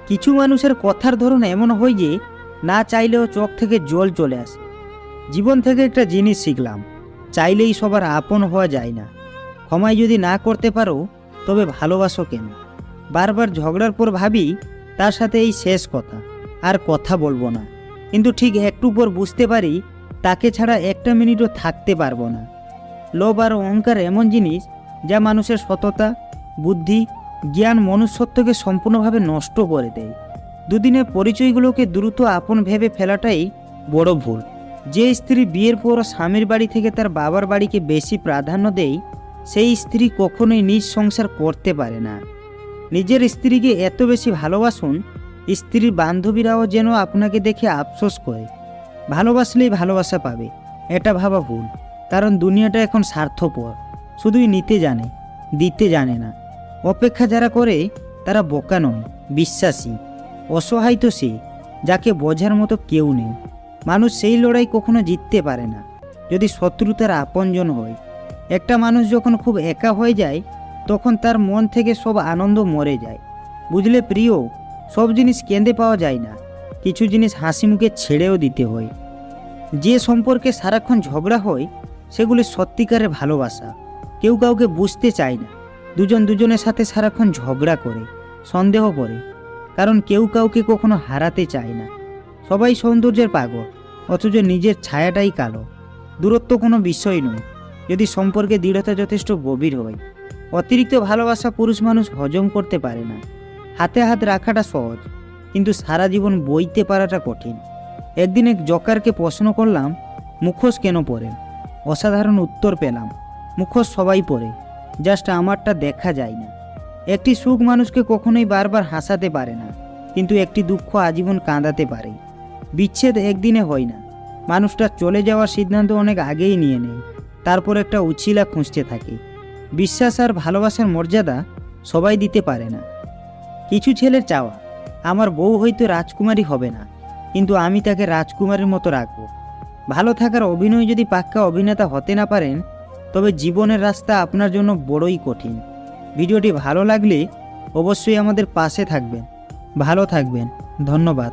কিছু মানুষের কথার ধরন এমন হয় যে না চাইলেও চোখ থেকে জল চলে আসে। জীবন থেকে একটা জিনিস শিখলাম, চাইলেই সবার আপন হওয়া যায় না। ক্ষমায় যদি না করতে পারো তবে ভালোবাসো কেন? বারবার ঝগড়ার পর ভাবি তার সাথে এই শেষ কথা, আর কথা বলবো না। কিন্তু ঠিক একটু পর বুঝতে পারি তাকে ছাড়া একটা মিনিটও থাকতে পারবো না। লোভ আর অহংকার এমন জিনিস যা মানুষের সততা, বুদ্ধি, জ্ঞান, মনুষ্যত্বকে সম্পূর্ণভাবে নষ্ট করে দেয়। দুদিনের পরিচয়গুলোকে দ্রুত আপন ভেবে ফেলাটাই বড় ভুল। যে স্ত্রী বিয়ের পর স্বামীর বাড়ি থেকে তার বাবার বাড়িকে বেশি প্রাধান্য দেয়, সেই স্ত্রী কখনোই নিজ সংসার করতে পারে না। নিজের স্ত্রীকে এত বেশি ভালোবাসুন, স্ত্রীর বান্ধবীরাও যেন আপনাকে দেখে আফসোস করে। ভালোবাসলেই ভালোবাসা পাবে, এটা ভাবা ভুল। কারণ দুনিয়াটা এখন স্বার্থপর, শুধুই নিতে জানে, দিতে জানে না। অপেক্ষা যারা করে তারা বোকা নয়, বিশ্বাসী। অসহায় তো সে, যাকে বোঝার মতো কেউ নেই। মানুষ সেই লড়াই কখনো জিততে পারে না যদি শত্রুতার আপনজন হয়। একটা মানুষ যখন খুব একা হয়ে যায় তখন তার মন থেকে সব আনন্দ মরে যায়। বুঝলে প্রিয়, সব জিনিস কেঁদে পাওয়া যায় না, কিছু জিনিস হাসি মুখে ছেড়েও দিতে হয়। যে সম্পর্কে সারাক্ষণ ঝগড়া হয় সেগুলি সত্যিকারের ভালোবাসা। কেউ কাউকে বুঝতে চায় না, দুজন দুজনের সাথে সারাক্ষণ ঝগড়া করে, সন্দেহ করে, কারণ কেউ কাউকে কখনো হারাতে চায় না। সবাই সৌন্দর্যের পাগল, অথচ নিজের ছায়াটাই কালো। দূরত্ব কোনো বিষয় নয় যদি সম্পর্কে দৃঢ়তা যথেষ্ট গভীর হয়। অতিরিক্ত ভালোবাসা পুরুষ মানুষ হজম করতে পারে না। হাতে হাত রাখাটা সহজ, কিন্তু সারা জীবন বইতে পারাটা কঠিন। একদিন এক জকারকে প্রশ্ন করলাম, মুখোশ কেন পরেন? অসাধারণ উত্তর পেলাম, মুখোশ সবাই পরে, জাস্ট আমারটা দেখা যায় না। একটি সুখ মানুষকে কখনোই বারবার হাসাতে পারে না, কিন্তু একটি দুঃখ আজীবন কাঁদাতে পারে। বিচ্ছেদ একদিনে হয় না, মানুষটা চলে যাওয়ার সিদ্ধান্ত অনেক আগেই নিয়ে নেয়, তারপর একটা উছিলা খুঁজতে থাকে। বিশ্বাস আর ভালোবাসার মর্যাদা সবাই দিতে পারে না। কিছু ছেলের চাওয়া, আমার বউ হয়তো রাজকুমারী হবে না, কিন্তু আমি তাকে রাজকুমারীর মতো রাখবো। ভালো থাকার অভিনয় যদি পাক্কা অভিনেতা হতে না পারেন, তবে জীবনের রাস্তা আপনার জন্য বড়ই কঠিন। ভিডিওটি ভালো লাগলে অবশ্যই আমাদের পাশে থাকবেন। ভালো থাকবেন, ধন্যবাদ।